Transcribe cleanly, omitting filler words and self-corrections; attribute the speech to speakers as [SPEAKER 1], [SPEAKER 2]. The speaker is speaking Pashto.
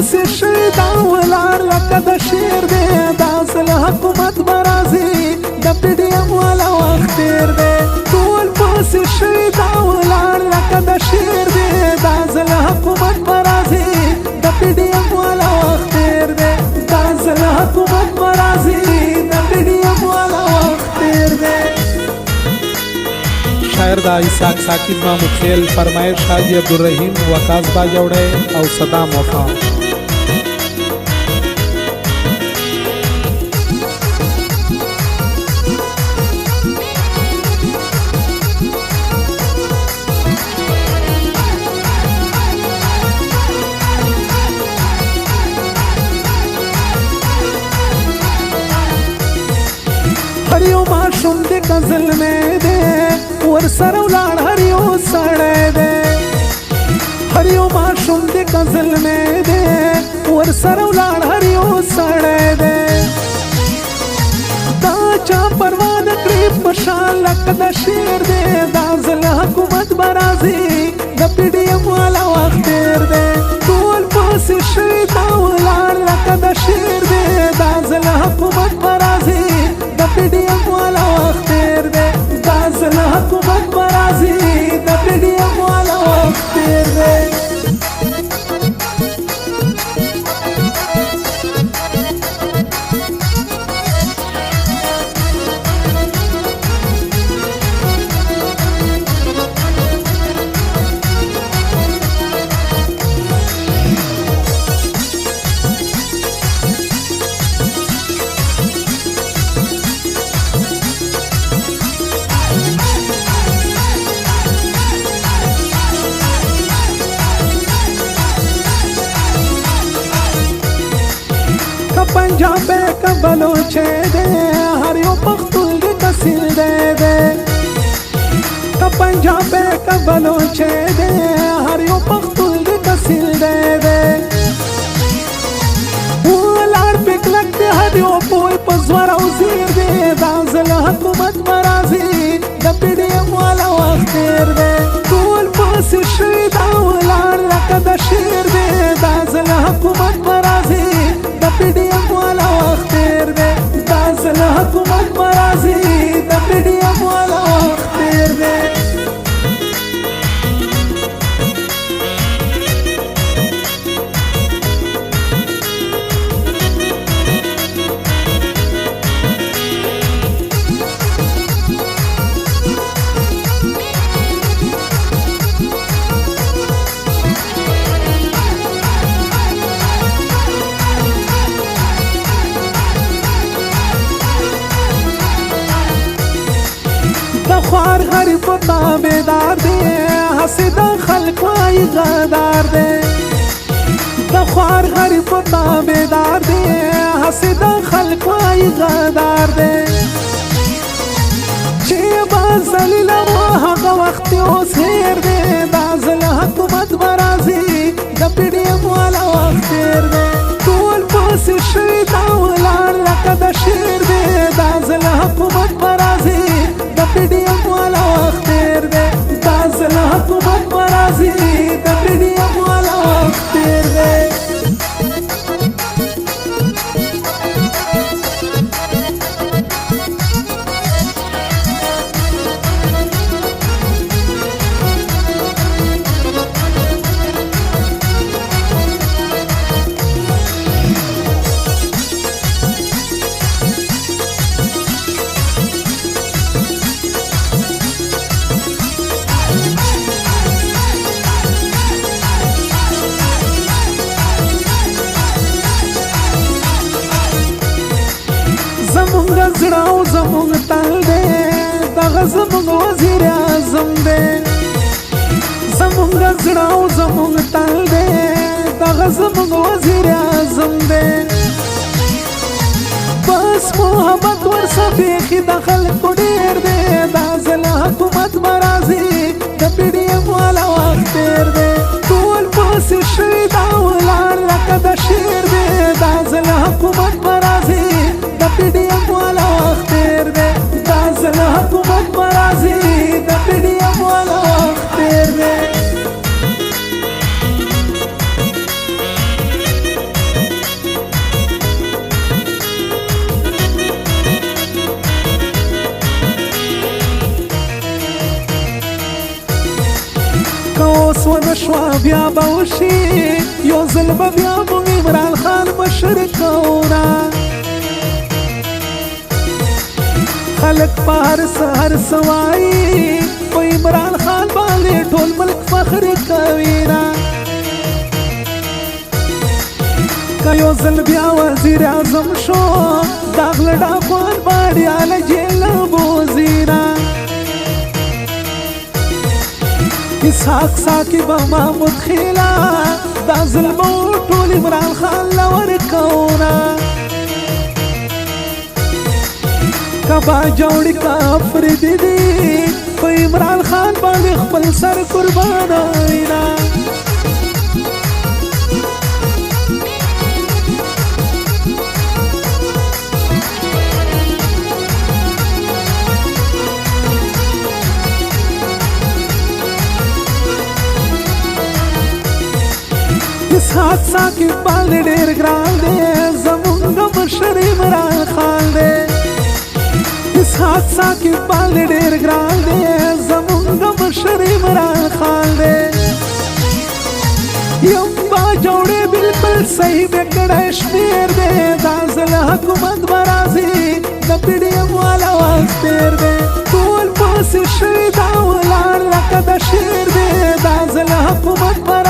[SPEAKER 1] پسې شي دا ولاړ لکه د شعر دی دا ځل حکومت به راځي د پي ډي ایم والا وخت تېر دی ټول پسې شي دا ولاړ لکه د شعر دی دا ځل حکومت به راځي د پي ډي ایم والا وخت تېر دی دا ځل حکومت به راځي د پي ډي ایم والا وخت تېر دی شاعر دا اسحاق ثاقب محمود خیل فرمایش حاجی عبدالرحیم وقاص باجوڑے او صدام وفا हर यो माशूम दे गजल में दे ور سره ولاړ هر یو سړی دی هر یو ماشوم د غزل مې دی ور سره ولاړ هر یو سړی دی دا چا پروا نه کړي په شان لکه د شعر دی دا ځل حکومت به راځي د پي ډي ایم والا وخت تېر دی ټول پسې شي دا ولاړ لکه د شعر دی دا ځل حکومت به راځي د پي ډي ایم والا وخت تېر دی دا ځل حکومت به راځي د پي ډي ایم والا وخت تېر دی पंजाब का बलोचे दे हर यो पख्तून दे तहसील दे दे पंजाब का बलोचे दे हर यो पख्तून दे तहसील दे दे वो लाड़ पिक लगते हर यो पोल पजवारा उसीर दे दांजल हुकूमत मराजी द पी डी एम वाला वक्त तैर दे पोल पस शहीदा लाड़ लका द शेर दे दांजल हुकूमत मराजी द पी डी एम वाला वक्त तैर दे दांजल हुकूमत मराजी द पी डी एम वाला वक्त तैर दे خوار غریب و تابیدار دے حسد خلق وائی غدار دے خوار غریب و تابیدار دے حسد خلق وائی غدار دے چه باز زلیل و حق وقت اوس هیر دے دازل حکومت برازی د پی ڈی ایم والا وقت تیر دے طول پاس شیطا ولار لکه د شیر دے دازل حکومت برازی د پی ڈی ایم والا وقت تیر دے دازل حکومت برازی د پی ڈی ایم والا وقت تیر دے زمونږ زړه او زمونږ تل دی دغه زمونږ وزیر اعظم دی زمونږ زړه او زمونږ تل دی دغه زمونږ وزیر اعظم دی بس محبت ورسه بیخي د خلکو ډېر دی دا ځل حکومت به راځي د پی ډي ایم والا وخت تېر دی ټول پسې شیدا ولاړ لکه د شعر دی دا ځل حکومت به راځي د پی ډي ایم والا وخت تېر دی دا ځل حکومت به راځي د پی ډي ایم والا وخت تېر دی شوا بیا به وشي یو ځل به بیا موږ عمران خان مشر کونا خلک په هر څه هر څه وایي په عمران خان باندې ټول ملک فخر کوي نه که یو ځل بیا وزیر اعظم شو دا غله ډاکوان باډیاله جیل نه بوځي نه اسحاق ساقب محمود خیلا دا ځل به ټول عمران خان له ورکونا که باجوړي که افریدي دي په عمران خان باندې خپل سر قربانوي نه اسحاق ساقب باندې ډېر ګران دی زمونږ مشر عمران خان دی اسحاق ساقب باندې ډېر ګران دی زمونږ مشر عمران خان دی یم باجوړی بلکل صحیح مې کړی شمېر دی دا ځل حکومت به راځي د پي ډي ایم والا واک تېر دی ټول پسې شوي دا ولاړ لکه د شعر دی دا ځل حکومت به